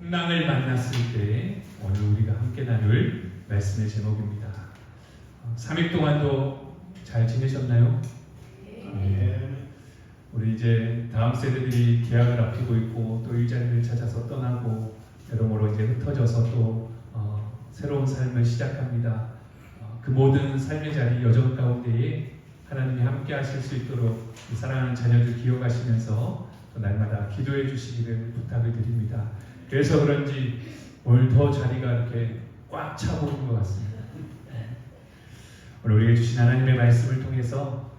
풍랑을 만났을 때 오늘 우리가 함께 나눌 말씀의 제목입니다. 3일 동안도 잘 지내셨나요? 네. 우리 이제 다음 세대들이 개학을 앞두고 있고 또 일자리를 찾아서 떠나고 여러모로 이제 흩어져서 또 새로운 삶을 시작합니다. 그 모든 삶의 자리 여정 가운데에 하나님이 함께 하실 수 있도록 사랑하는 자녀들 기억하시면서 날마다 기도해 주시기를 부탁을 드립니다. 그래서 그런지 오늘 더 자리가 이렇게 꽉 차 보이는 것 같습니다. 오늘 우리에게 주신 하나님의 말씀을 통해서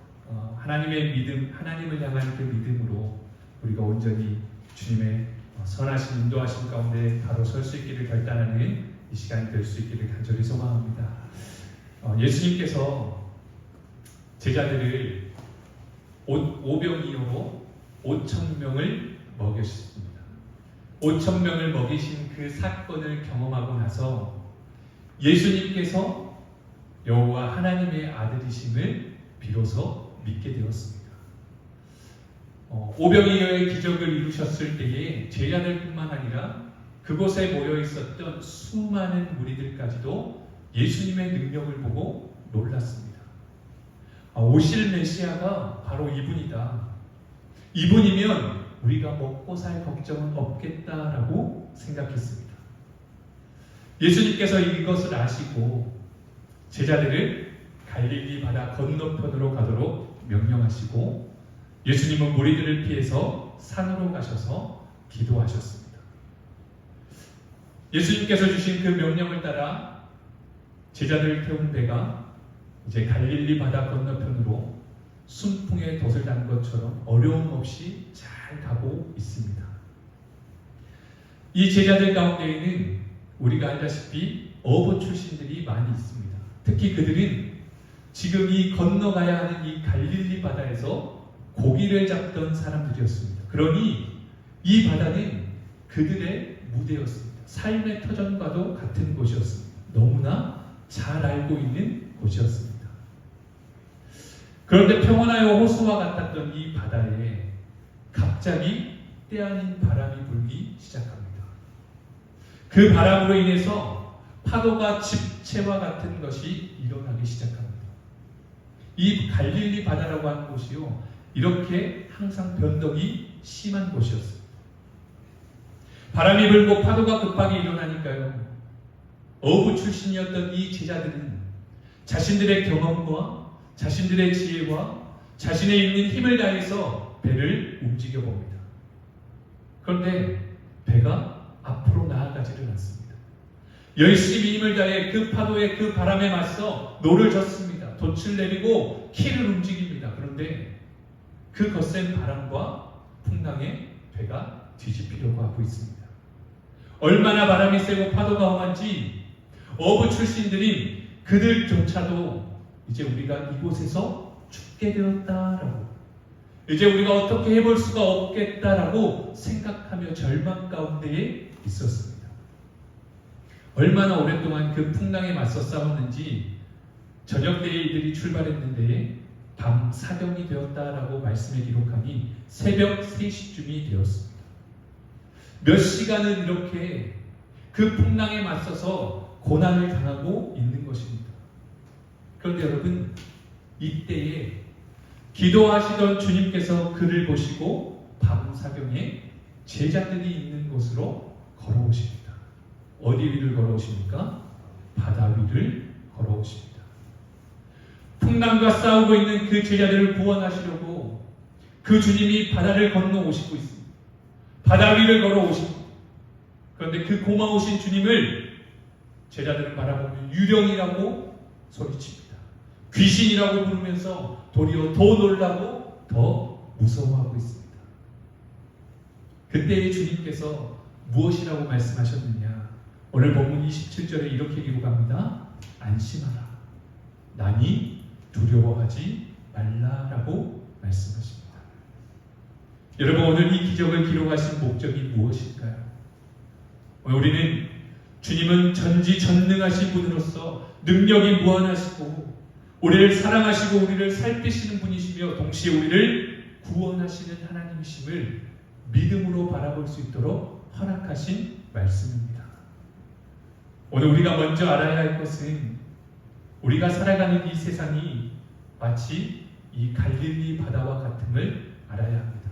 하나님의 믿음, 하나님을 향한 그 믿음으로 우리가 온전히 주님의 선하신 인도하심 가운데 바로 설 수 있기를 결단하는 이 시간이 될 수 있기를 간절히 소망합니다. 예수님께서 제자들을 오병이어로 5,000명을 먹이셨습니다. 5,000명을 먹이신 그 사건을 경험하고 나서 예수님께서 여호와 하나님의 아들이심을 비로소 믿게 되었습니다. 오병이어의 기적을 이루셨을 때에 제자들뿐만 아니라 그곳에 모여 있었던 수많은 무리들까지도 예수님의 능력을 보고 놀랐습니다. 오실 메시아가 바로 이분이다. 이분이면 우리가 먹고 살 걱정은 없겠다라고 생각했습니다. 예수님께서 이것을 아시고 제자들을 갈릴리 바다 건너편으로 가도록 명령하시고 예수님은 무리들을 피해서 산으로 가셔서 기도하셨습니다. 예수님께서 주신 그 명령을 따라 제자들을 태운 배가 이제 갈릴리 바다 건너편으로 순풍에 돛을 단 것처럼 어려움 없이 잘 가고 있습니다. 이 제자들 가운데에는 우리가 알다시피 어부 출신들이 많이 있습니다. 특히 그들은 지금 이 건너가야 하는 이 갈릴리 바다에서 고기를 잡던 사람들이었습니다. 그러니 이 바다는 그들의 무대였습니다. 삶의 터전과도 같은 곳이었습니다. 너무나 잘 알고 있는 곳이었습니다. 그런데 평온하여 호수와 같았던 이 바다에 갑자기 때 아닌 바람이 불기 시작합니다. 그 바람으로 인해서 파도가 집채와 같은 것이 일어나기 시작합니다. 이 갈릴리 바다라고 하는 곳이요, 이렇게 항상 변덕이 심한 곳이었습니다. 바람이 불고 파도가 급하게 일어나니까요, 어부 출신이었던 이 제자들은 자신들의 경험과 자신들의 지혜와 자신의 있는 힘을 다해서 배를 움직여 봅니다. 그런데 배가 앞으로 나아가지를 않습니다. 열심히 힘을 다해 그 파도에 그 바람에 맞서 노를 젓습니다. 돛을 내리고 키를 움직입니다. 그런데 그 거센 바람과 풍랑에 배가 뒤집히려고 하고 있습니다. 얼마나 바람이 세고 파도가 험한지 어부 출신들인 그들조차도 이제 우리가 이곳에서 죽게 되었다라고, 이제 우리가 어떻게 해볼 수가 없겠다라고 생각하며 절망 가운데에 있었습니다. 얼마나 오랫동안 그 풍랑에 맞서 싸웠는지 저녁 때에 이들이 출발했는데 밤 사경이 되었다라고 말씀에 기록하니 새벽 3시쯤이 되었습니다. 몇 시간을 이렇게 그 풍랑에 맞서서 고난을 당하고 있는 것입니다. 그런데 여러분, 이때에 기도하시던 주님께서 그를 보시고 밤 사경에 제자들이 있는 곳으로 걸어오십니다. 어디 위를 걸어오십니까? 바다 위를 걸어오십니다. 풍랑과 싸우고 있는 그 제자들을 구원하시려고 그 주님이 바다를 건너오시고 있습니다. 바다 위를 걸어오십니다. 그런데 그 고마우신 주님을 제자들은 바라보며 유령이라고 소리칩니다. 귀신이라고 부르면서 도리어 더 놀라고 더 무서워하고 있습니다. 그때의 주님께서 무엇이라고 말씀하셨느냐? 오늘 본문 27절에 이렇게 기록합니다. 안심하라. 나니 두려워하지 말라라고 말씀하십니다. 여러분, 오늘 이 기적을 기록하신 목적이 무엇일까요? 우리는 주님은 전지전능하신 분으로서 능력이 무한하시고 우리를 사랑하시고 우리를 살피시는 분이시며 동시에 우리를 구원하시는 하나님이심을 믿음으로 바라볼 수 있도록 허락하신 하신 말씀입니다. 오늘 우리가 먼저 알아야 할 것은 우리가 살아가는 이 세상이 마치 이 갈릴리 바다와 같음을 알아야 합니다.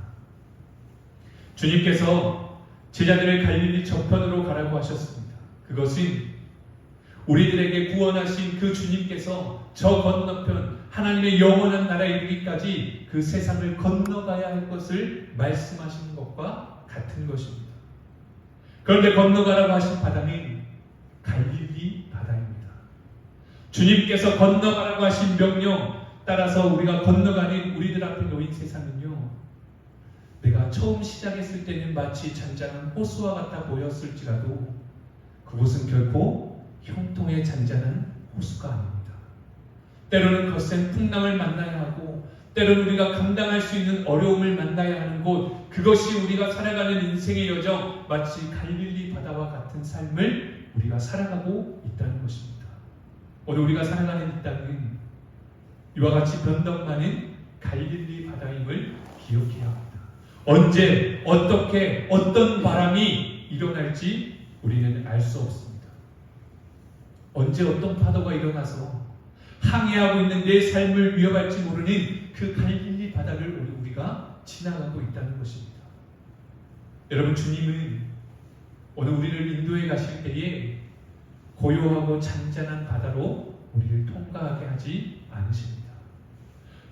주님께서 제자들을 갈릴리 저편으로 가라고 하셨습니다. 그것은 우리들에게 구원하신 그 주님께서 저 건너편 하나님의 영원한 나라에 이르기까지 그 세상을 건너가야 할 것을 말씀하시는 것과 같은 것입니다. 그런데 건너가라고 하신 바다는 갈릴리 바다입니다. 주님께서 건너가라고 하신 명령 따라서 우리가 건너가는 우리들 앞에 놓인 세상은요, 내가 처음 시작했을 때는 마치 잔잔한 호수와 같아 보였을지라도 그곳은 결코 형통의 잔잔한 호수가 아닙니다. 때로는 거센 풍랑을 만나야 하고 때로는 우리가 감당할 수 있는 어려움을 만나야 하는 곳, 그것이 우리가 살아가는 인생의 여정, 마치 갈릴리 바다와 같은 삶을 우리가 살아가고 있다는 것입니다. 오늘 우리가 살아가는 이 땅은 이와 같이 변덕 많은 갈릴리 바다임을 기억해야 합니다. 언제, 어떻게, 어떤 바람이 일어날지 우리는 알 수 없습니다. 언제 어떤 파도가 일어나서 항해하고 있는 내 삶을 위협할지 모르는 그 갈릴리 바다를 우리가 지나가고 있다는 것입니다. 여러분, 주님은 오늘 우리를 인도해 가실 때에 고요하고 잔잔한 바다로 우리를 통과하게 하지 않으십니다.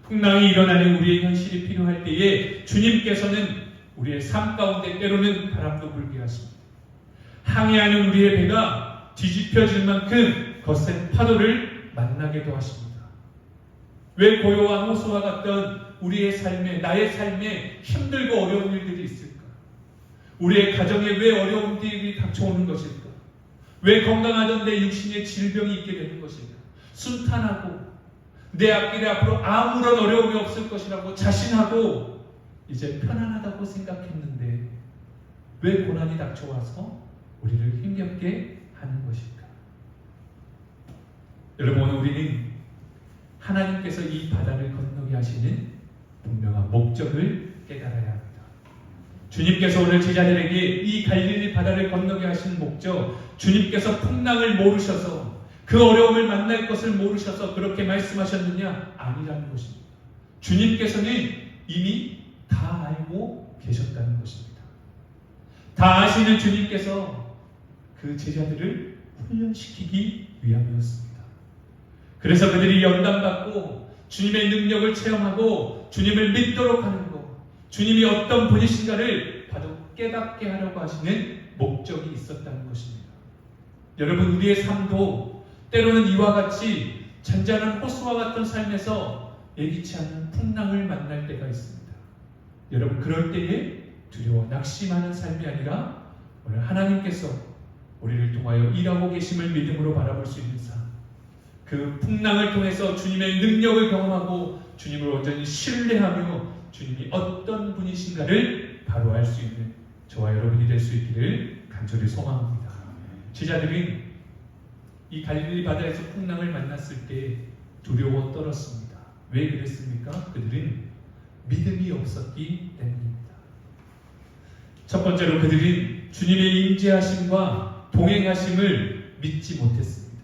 풍랑이 일어나는 우리의 현실이 필요할 때에 주님께서는 우리의 삶 가운데 때로는 바람도 불게 하십니다. 항해하는 우리의 배가 뒤집혀질 만큼 거센 파도를 만나게도 하십니다. 왜 고요한 호수와 같던 우리의 삶에, 나의 삶에 힘들고 어려운 일들이 있을까? 우리의 가정에 왜 어려움들이 닥쳐오는 것일까? 왜 건강하던 내 육신에 질병이 있게 되는 것일까? 순탄하고 내 앞길에 앞으로 아무런 어려움이 없을 것이라고 자신하고 이제 편안하다고 생각했는데 왜 고난이 닥쳐와서 우리를 힘겹게 하는 것일까? 여러분, 오늘 우리는 하나님께서 이 바다를 건너게 하시는 분명한 목적을 깨달아야 합니다. 주님께서 오늘 제자들에게 이 갈릴리 바다를 건너게 하신 목적, 주님께서 풍랑을 모르셔서 그 어려움을 만날 것을 모르셔서 그렇게 말씀하셨느냐? 아니라는 것입니다. 주님께서는 이미 다 알고 계셨다는 것입니다. 다 아시는 주님께서 그 제자들을 훈련시키기 위함이었습니다. 그래서 그들이 연단받고 주님의 능력을 체험하고 주님을 믿도록 하는 것, 주님이 어떤 분이신가를 바로 깨닫게 하려고 하시는 목적이 있었다는 것입니다. 여러분, 우리의 삶도 때로는 이와 같이 잔잔한 호수와 같은 삶에서 예기치 않은 풍랑을 만날 때가 있습니다. 여러분, 그럴 때에 두려워 낙심하는 삶이 아니라 오늘 하나님께서 우리를 통하여 일하고 계심을 믿음으로 바라볼 수 있는 삶, 그 풍랑을 통해서 주님의 능력을 경험하고 주님을 온전히 신뢰하며 주님이 어떤 분이신가를 바로 알 수 있는 저와 여러분이 될 수 있기를 간절히 소망합니다. 제자들은 이 갈릴리 바다에서 풍랑을 만났을 때 두려워 떨었습니다. 왜 그랬습니까? 그들은 믿음이 없었기 때문입니다. 첫 번째로 그들은 주님의 임재하심과 동행하심을 믿지 못했습니다.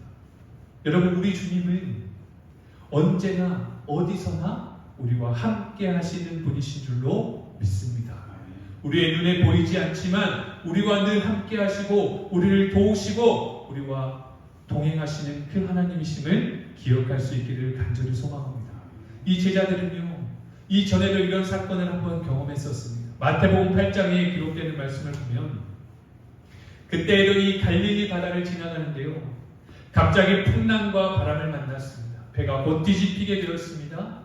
여러분, 우리 주님은 언제나 어디서나 우리와 함께 하시는 분이신 줄로 믿습니다. 우리의 눈에 보이지 않지만 우리와 늘 함께 하시고 우리를 도우시고 우리와 동행하시는 그 하나님이심을 기억할 수 있기를 간절히 소망합니다. 이 제자들은요, 이전에도 이런 사건을 한번 경험했었습니다. 마태복음 8장에 기록되는 말씀을 보면 그때에도 이 갈릴리 바다를 지나가는데요, 갑자기 풍랑과 바람을 만났습니다. 배가 곧 뒤집히게 되었습니다.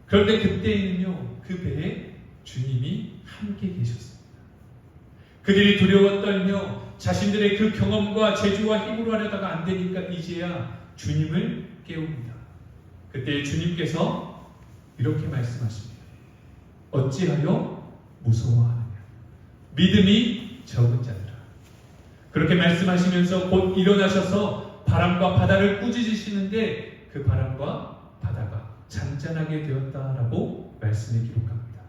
그런데 그때에는요, 그 배에 주님이 함께 계셨습니다. 그들이 두려워 떨며 자신들의 그 경험과 재주와 힘으로 하려다가 안 되니까 이제야 주님을 깨웁니다. 그때 주님께서 이렇게 말씀하십니다. 어찌하여 무서워하느냐? 믿음이 적은 자들아. 그렇게 말씀하시면서 곧 일어나셔서 바람과 바다를 꾸짖으시는데 그 바람과 바다가 잔잔하게 되었다라고 말씀에 기록합니다.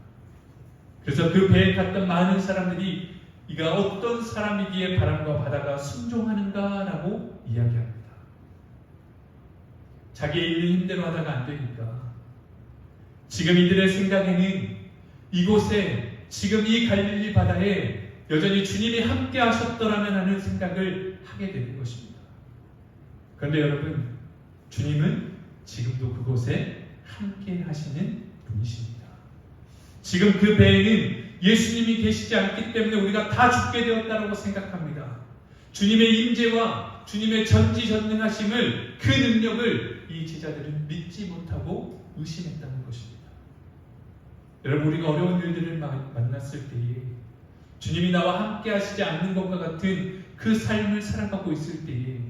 그래서 그 배에 탔던 많은 사람들이 이가 어떤 사람이기에 바람과 바다가 순종하는가라고 이야기합니다. 자기의 일을 힘대로 하다가 안 되니까 지금 이들의 생각에는 이곳에 지금 이 갈릴리 바다에 여전히 주님이 함께 하셨더라면 하는 생각을 하게 되는 것입니다. 그런데 여러분, 주님은 지금도 그곳에 함께 하시는 분이십니다. 지금 그 배에는 예수님이 계시지 않기 때문에 우리가 다 죽게 되었다고 생각합니다. 주님의 임재와 주님의 전지전능하심을, 그 능력을 이 제자들은 믿지 못하고 의심했다는 것입니다. 여러분, 우리가 어려운 일들을 만났을 때에 주님이 나와 함께 하시지 않는 것과 같은 그 삶을 살아가고 있을 때에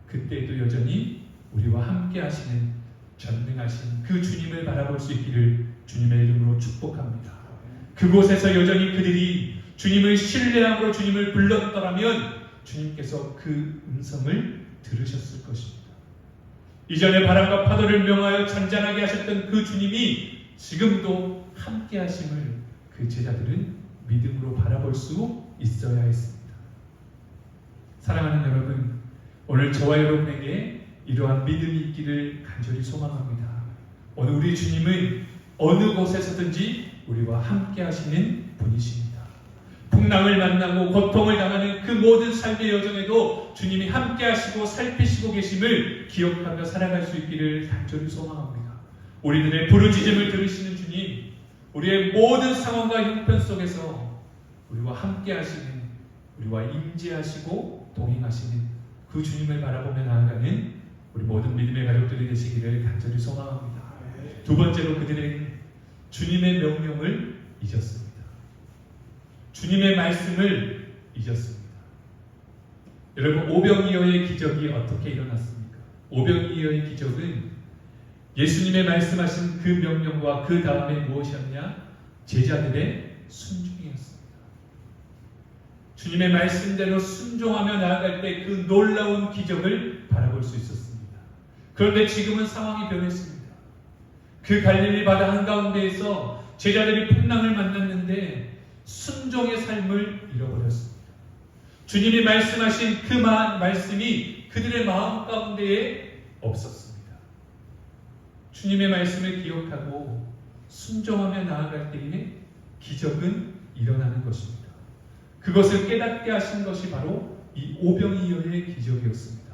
그때에도 여전히 우리와 함께 하시는 전능하신 그 주님을 바라볼 수 있기를 주님의 이름으로 축복합니다. 그곳에서 여전히 그들이 주님을 신뢰함으로 주님을 불렀더라면 주님께서 그 음성을 들으셨을 것입니다. 이전에 바람과 파도를 명하여 잔잔하게 하셨던 그 주님이 지금도 함께 하심을 그 제자들은 믿음으로 바라볼 수 있어야 했습니다. 사랑하는 여러분, 오늘 저와 여러분에게 이러한 믿음이 있기를 간절히 소망합니다. 오늘 우리 주님은 어느 곳에서든지 우리와 함께 하시는 분이십니다. 풍랑을 만나고 고통을 당하는 그 모든 삶의 여정에도 주님이 함께 하시고 살피시고 계심을 기억하며 살아갈 수 있기를 간절히 소망합니다. 우리들의 부르짖음을 들으시는 주님, 우리의 모든 상황과 형편 속에서 우리와 함께 하시는, 우리와 임재하시고 동행하시는 그 주님을 바라보며 나아가는 우리 모든 믿음의 가족들이 되시기를 간절히 소망합니다. 두 번째로 그들은 주님의 명령을 잊었습니다. 주님의 말씀을 잊었습니다. 여러분, 오병이어의 기적이 어떻게 일어났습니까? 오병이어의 기적은 예수님의 말씀하신 그 명령과 그 다음에 무엇이었냐? 제자들의 순종이었습니다. 주님의 말씀대로 순종하며 나아갈 때 그 놀라운 기적을 바라볼 수 있었습니다. 그런데 지금은 상황이 변했습니다. 그 갈릴리 바다 한가운데에서 제자들이 풍랑을 만났는데 순종의 삶을 잃어버렸습니다. 주님이 말씀하신 그 말씀이 그들의 마음 가운데에 없었습니다. 주님의 말씀을 기억하고 순종하며 나아갈 때에 기적은 일어나는 것입니다. 그것을 깨닫게 하신 것이 바로 이 오병이어의 기적이었습니다.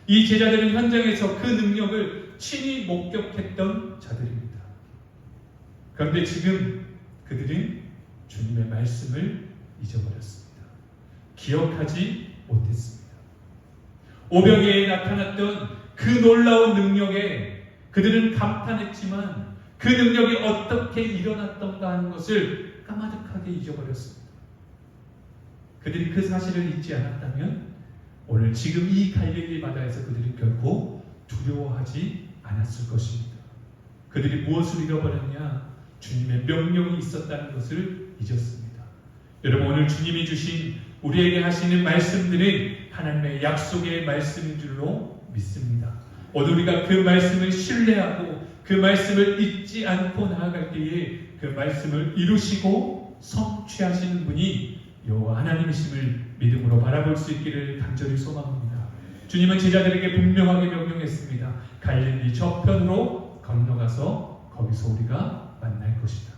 이 제자들은 현장에서 그 능력을 친히 목격했던 자들입니다. 그런데 지금 그들은 주님의 말씀을 잊어버렸습니다. 기억하지 못했습니다. 오병이어에 나타났던 그 놀라운 능력에 그들은 감탄했지만 그 능력이 어떻게 일어났던가 하는 것을 까마득하게 잊어버렸습니다. 그들이 그 사실을 잊지 않았다면 오늘 지금 이 갈릴리 바다에서 그들이 결코 두려워하지 않았을 것입니다. 그들이 무엇을 잃어버렸냐? 주님의 명령이 있었다는 것을 잊었습니다. 여러분, 오늘 주님이 주신 우리에게 하시는 말씀들은 하나님의 약속의 말씀인 줄로 믿습니다. 오늘 우리가 그 말씀을 신뢰하고 그 말씀을 잊지 않고 나아갈 때에 그 말씀을 이루시고 성취하시는 분이 여호와 하나님이심을 믿음으로 바라볼 수 있기를 간절히 소망합니다. 주님은 제자들에게 분명하게 명령했습니다. 갈릴리 저편으로 건너가서 거기서 우리가 만날 것이다.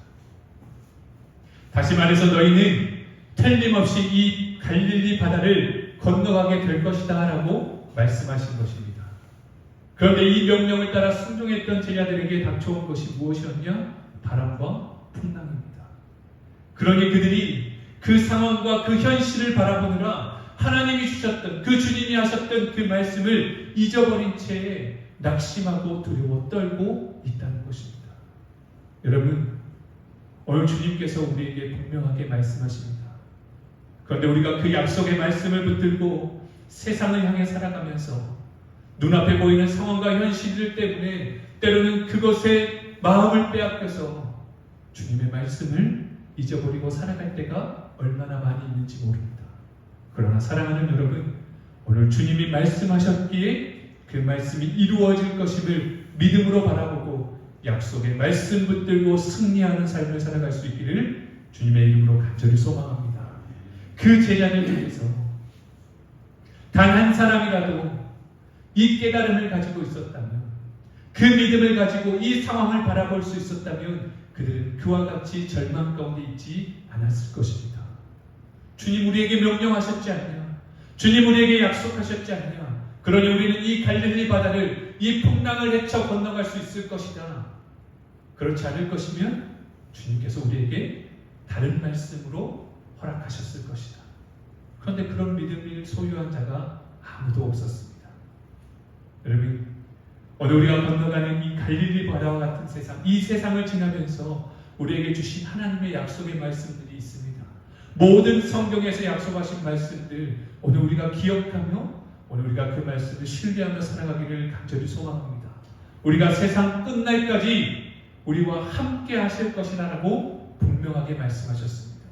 다시 말해서 너희는 틀림없이 이 갈릴리 바다를 건너가게 될 것이다 라고 말씀하신 것입니다. 그런데 이 명령을 따라 순종했던 제자들에게 닥쳐온 것이 무엇이었냐? 바람과 풍랑입니다. 그러니 그들이 그 상황과 그 현실을 바라보느라 하나님이 주셨던, 그 주님이 하셨던 그 말씀을 잊어버린 채 낙심하고 두려워 떨고 있다는 것입니다. 여러분, 오늘 주님께서 우리에게 분명하게 말씀하십니다. 그런데 우리가 그 약속의 말씀을 붙들고 세상을 향해 살아가면서 눈앞에 보이는 상황과 현실들 때문에 때로는 그것에 마음을 빼앗겨서 주님의 말씀을 잊어버리고 살아갈 때가 얼마나 많이 있는지 모릅니다. 그러나 사랑하는 여러분, 오늘 주님이 말씀하셨기에 그 말씀이 이루어질 것임을 믿음으로 바라보고 약속의 말씀 붙들고 승리하는 삶을 살아갈 수 있기를 주님의 이름으로 간절히 소망합니다. 그 제자들 중에서 단 한 사람이라도 이 깨달음을 가지고 있었다면, 그 믿음을 가지고 이 상황을 바라볼 수 있었다면 그들은 그와 같이 절망 가운데 있지 않았을 것입니다. 주님 우리에게 명령하셨지 않냐? 주님 우리에게 약속하셨지 않냐? 그러니 우리는 이 갈릴리 바다를, 이 풍랑을 헤쳐 건너갈 수 있을 것이다. 그렇지 않을 것이면 주님께서 우리에게 다른 말씀으로 허락하셨을 것이다. 그런데 그런 믿음을 소유한 자가 아무도 없었습니다. 여러분, 오늘 우리가 건너가는 이 갈릴리 바다와 같은 세상, 이 세상을 지나면서 우리에게 주신 하나님의 약속의 말씀들이 있습니다. 모든 성경에서 약속하신 말씀들, 오늘 우리가 기억하며 오늘 우리가 그 말씀을 신뢰하며 살아가기를 간절히 소망합니다. 우리가 세상 끝날까지 우리와 함께 하실 것이라고 분명하게 말씀하셨습니다.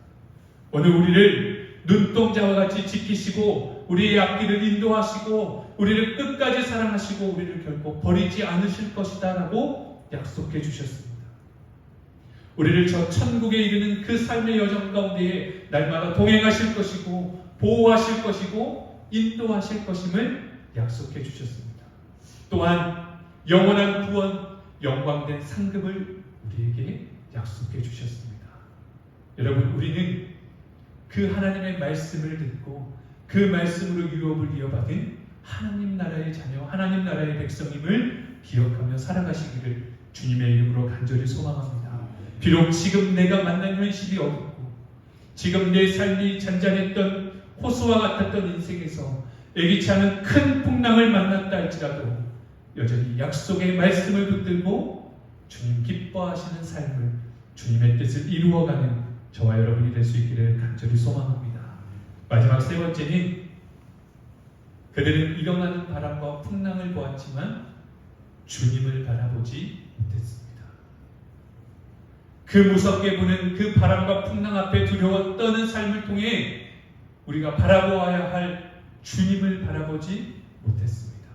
오늘 우리를 눈동자와 같이 지키시고 우리의 앞길을 인도하시고 우리를 끝까지 사랑하시고 우리를 결코 버리지 않으실 것이다 라고 약속해 주셨습니다. 우리를 저 천국에 이르는 그 삶의 여정 가운데에 날마다 동행하실 것이고 보호하실 것이고 인도하실 것임을 약속해 주셨습니다. 또한 영원한 구원, 영광된 상급을 우리에게 약속해 주셨습니다. 여러분, 우리는 그 하나님의 말씀을 듣고 그 말씀으로 유업을 이어받은 하나님 나라의 자녀, 하나님 나라의 백성임을 기억하며 살아가시기를 주님의 이름으로 간절히 소망합니다. 비록 지금 내가 만난 현실이 어둡고 지금 내 삶이 잔잔했던 호수와 같았던 인생에서 예기치 않은 큰 풍랑을 만났다 할지라도 여전히 약속의 말씀을 붙들고 주님 기뻐하시는 삶을, 주님의 뜻을 이루어가는 저와 여러분이 될 수 있기를 간절히 소망합니다. 마지막 세 번째는 그들은 일어나는 바람과 풍랑을 보았지만 주님을 바라보지 못했습니다. 그 무섭게 부는 그 바람과 풍랑 앞에 두려워 떠는 삶을 통해 우리가 바라보아야 할 주님을 바라보지 못했습니다.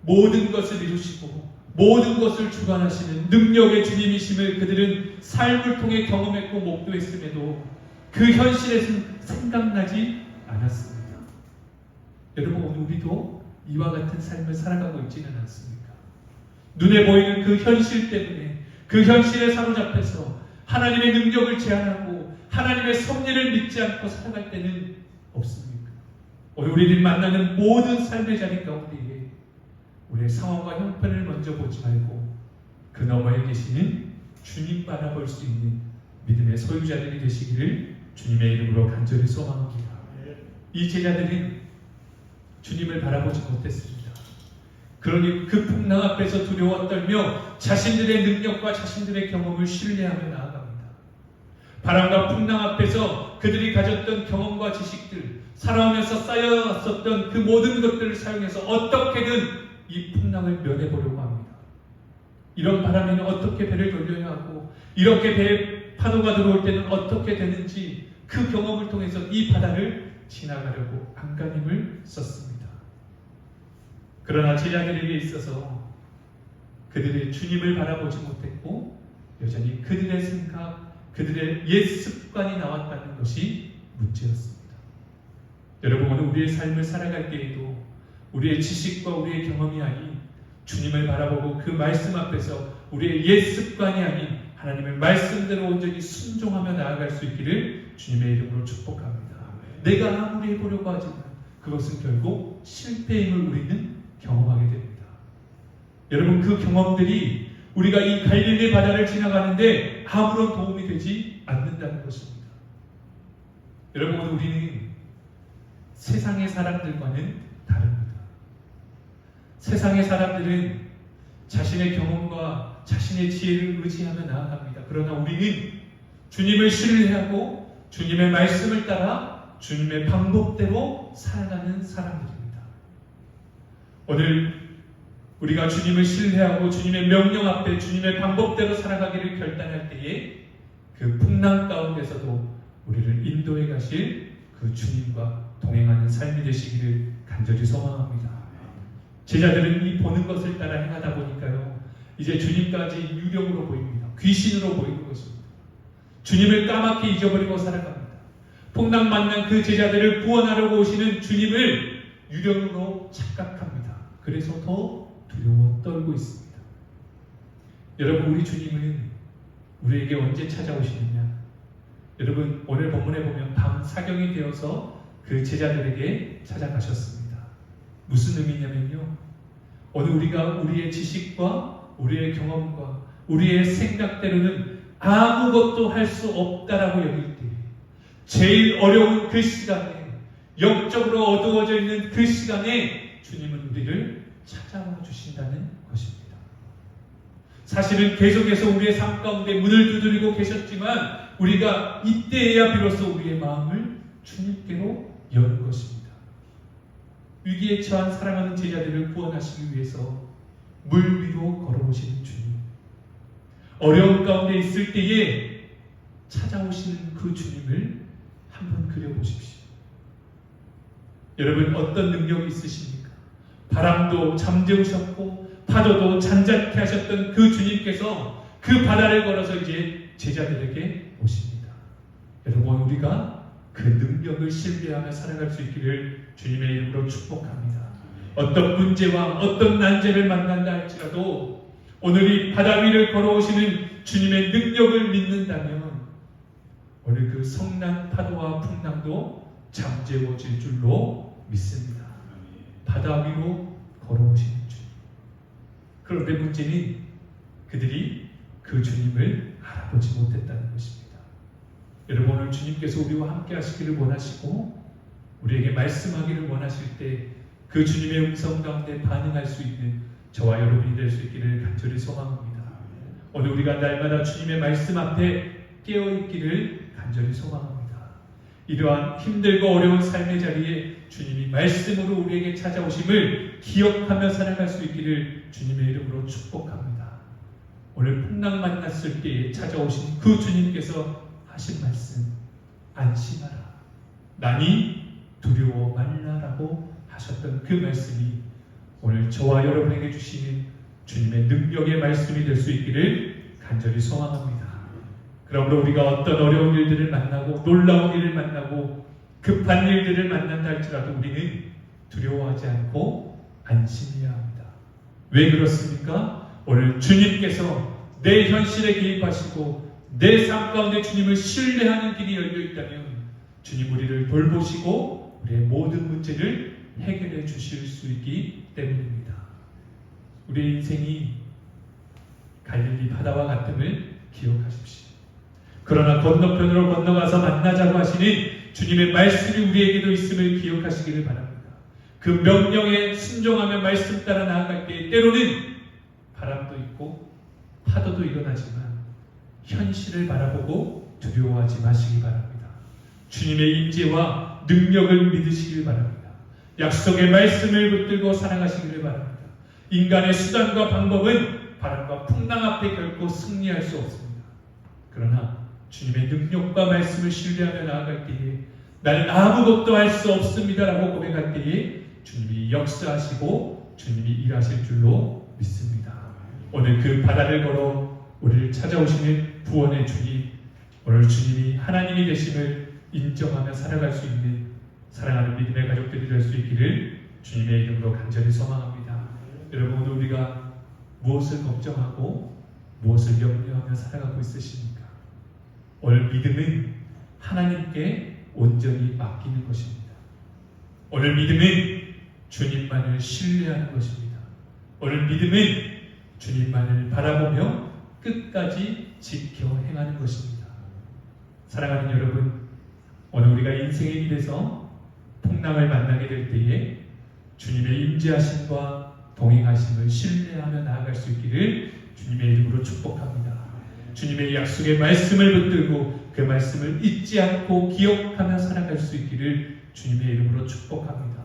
모든 것을 이루시고 모든 것을 주관하시는 능력의 주님이심을 그들은 삶을 통해 경험했고 목도했음에도 그 현실에서는 생각나지 않았습니다. 여러분, 오늘 우리도 이와 같은 삶을 살아가고 있지는 않습니까? 눈에 보이는 그 현실 때문에 그 현실에 사로잡혀서 하나님의 능력을 제한하고 하나님의 섭리를 믿지 않고 살아갈 때는 없습니까? 오늘 우리를 만나는 모든 삶의 자리 가운데에 우리의 상황과 형편을 먼저 보지 말고 그 너머에 계시는 주님 바라볼 수 있는 믿음의 소유자들이 되시기를 주님의 이름으로 간절히 소망합니다. 이 제자들은 주님을 바라보지 못했습니다. 그러니 그 풍랑 앞에서 두려워 떨며 자신들의 능력과 자신들의 경험을 신뢰하며 나아갑니다. 바람과 풍랑 앞에서 그들이 가졌던 경험과 지식들, 살아오면서 쌓여왔었던 그 모든 것들을 사용해서 어떻게든 이 풍랑을 면해보려고 합니다. 이런 바람에는 어떻게 배를 돌려야 하고 이렇게 배에 파도가 들어올 때는 어떻게 되는지 그 경험을 통해서 이 바다를 지나가려고 안간힘을 썼습니다. 그러나 제자들에게 있어서 그들의 주님을 바라보지 못했고 여전히 그들의 생각, 그들의 옛 습관이 나왔다는 것이 문제였습니다. 여러분, 오늘 우리의 삶을 살아갈 때에도 우리의 지식과 우리의 경험이 아닌 주님을 바라보고 그 말씀 앞에서 우리의 옛 습관이 아닌 하나님의 말씀대로 온전히 순종하며 나아갈 수 있기를 주님의 이름으로 축복합니다. 내가 아무리 해보려고 하지만 그것은 결국 실패임을 우리는 경험하게 됩니다. 여러분, 그 경험들이 우리가 이 갈릴리 바다를 지나가는데 아무런 도움이 되지 않는다는 것입니다. 여러분, 우리는 세상의 사람들과는 다릅니다. 세상의 사람들은 자신의 경험과 자신의 지혜를 의지하며 나아갑니다. 그러나 우리는 주님을 신뢰하고 주님의 말씀을 따라 주님의 방법대로 살아가는 사람들입니다. 오늘 우리가 주님을 신뢰하고 주님의 명령 앞에 주님의 방법대로 살아가기를 결단할 때에 그 풍랑 가운데서도 우리를 인도해 가실 그 주님과 동행하는 삶이 되시기를 간절히 소망합니다. 제자들은 이 보는 것을 따라 행하다 보니까요, 이제 주님까지 유령으로 보입니다. 귀신으로 보이는 것입니다. 주님을 까맣게 잊어버리고 살아갑니다. 풍랑 만난 그 제자들을 구원하려고 오시는 주님을 유령으로 착각합니다. 그래서 더 두려워 떨고 있습니다. 여러분, 우리 주님은 우리에게 언제 찾아오시느냐? 여러분, 오늘 본문에 보면 밤 사경이 되어서 그 제자들에게 찾아가셨습니다. 무슨 의미냐면요, 오늘 우리가 우리의 지식과 우리의 경험과 우리의 생각대로는 아무것도 할 수 없다라고 여길 때, 제일 어려운 그 시간에, 영적으로 어두워져 있는 그 시간에 주님은 우리를 찾아와 주신다는 것입니다. 사실은 계속해서 우리의 삶 가운데 문을 두드리고 계셨지만 우리가 이때에야 비로소 우리의 마음을 주님께로 여는 것입니다. 위기에 처한 사랑하는 제자들을 구원하시기 위해서 물 위로 걸어오시는 주님, 어려운 가운데 있을 때에 찾아오시는 그 주님을 한번 그려보십시오. 여러분, 어떤 능력이 있으십니까? 바람도 잠재우셨고 파도도 잔잔케 하셨던 그 주님께서 그 바다를 걸어서 이제 제자들에게 오십니다. 여러분, 우리가 그 능력을 신뢰하며 살아갈 수 있기를 주님의 이름으로 축복합니다. 어떤 문제와 어떤 난제를 만난다 할지라도 오늘 이 바다 위를 걸어오시는 주님의 능력을 믿는다면 오늘 그 성난 파도와 풍랑도 잠재워질 줄로 믿습니다. 바다 위로 걸어오시는 주님. 그런데 문제는 그들이 그 주님을 알아보지 못했다는 것입니다. 여러분, 오늘 주님께서 우리와 함께 하시기를 원하시고 우리에게 말씀하기를 원하실 때 그 주님의 음성 가운데 반응할 수 있는 저와 여러분이 될 수 있기를 간절히 소망합니다. 오늘 우리가 날마다 주님의 말씀 앞에 깨어있기를 간절히 소망합니다. 이러한 힘들고 어려운 삶의 자리에 주님이 말씀으로 우리에게 찾아오심을 기억하며 살아갈 수 있기를 주님의 이름으로 축복합니다. 오늘 풍랑 만났을 때에 찾아오신 그 주님께서 하신 말씀, 안심하라, 나니 두려워 말라라고 하셨던 그 말씀이 오늘 저와 여러분에게 주시는 주님의 능력의 말씀이 될 수 있기를 간절히 소망합니다. 그러므로 우리가 어떤 어려운 일들을 만나고 놀라운 일을 만나고 급한 일들을 만난다 할지라도 우리는 두려워하지 않고 안심해야 합니다. 왜 그렇습니까? 오늘 주님께서 내 현실에 개입하시고 내 삶 가운데 주님을 신뢰하는 길이 열려 있다면 주님 우리를 돌보시고 우리의 모든 문제를 해결해 주실 수 있기 때문입니다. 우리의 인생이 갈릴리 바다와 같음을 기억하십시오. 그러나 건너편으로 건너가서 만나자고 하시는 주님의 말씀이 우리에게도 있음을 기억하시기를 바랍니다. 그 명령에 순종하며 말씀 따라 나아갈 때 때로는 바람도 있고 파도도 일어나지만 현실을 바라보고 두려워하지 마시기 바랍니다. 주님의 임재와 능력을 믿으시길 바랍니다. 약속의 말씀을 붙들고 살아가시기를 바랍니다. 인간의 수단과 방법은 바람과 풍랑 앞에 결코 승리할 수 없습니다. 그러나 주님의 능력과 말씀을 신뢰하며 나아갈 때에 나는 아무것도 할 수 없습니다라고 고백할 때에 주님이 역사하시고 주님이 일하실 줄로 믿습니다. 오늘 그 바다를 걸어 우리를 찾아오시는 구원의 주님, 오늘 주님이 하나님이 되심을 인정하며 살아갈 수 있는 사랑하는 믿음의 가족들이 될 수 있기를 주님의 이름으로 간절히 소망합니다. 여러분, 오늘 우리가 무엇을 걱정하고 무엇을 염려하며 살아가고 있으십니까? 오늘 믿음은 하나님께 온전히 맡기는 것입니다. 오늘 믿음은 주님만을 신뢰하는 것입니다. 오늘 믿음은 주님만을 바라보며 끝까지 지켜 행하는 것입니다. 사랑하는 여러분, 오늘 우리가 인생의 길에서 풍랑을 만나게 될 때에 주님의 임재하심과 동행하심을 신뢰하며 나아갈 수 있기를 주님의 이름으로 축복합니다. 주님의 약속의 말씀을 붙들고 그 말씀을 잊지 않고 기억하며 살아갈 수 있기를 주님의 이름으로 축복합니다.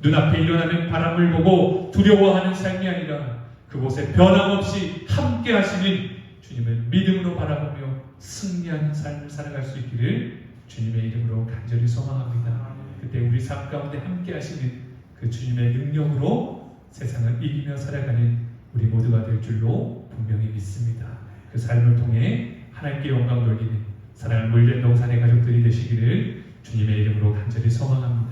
눈앞에 일어나는 바람을 보고 두려워하는 삶이 아니라 그곳에 변함없이 함께 하시는 주님을 믿음으로 바라보며 승리하는 삶을 살아갈 수 있기를 주님의 이름으로 간절히 소망합니다. 그때 우리 삶 가운데 함께 하시는 그 주님의 능력으로 세상을 이기며 살아가는 우리 모두가 될 줄로 분명히 믿습니다. 그 삶을 통해 하나님께 영광 돌리는 사랑을 물된 동산의 가족들이 되시기를 주님의 이름으로 간절히 소망합니다.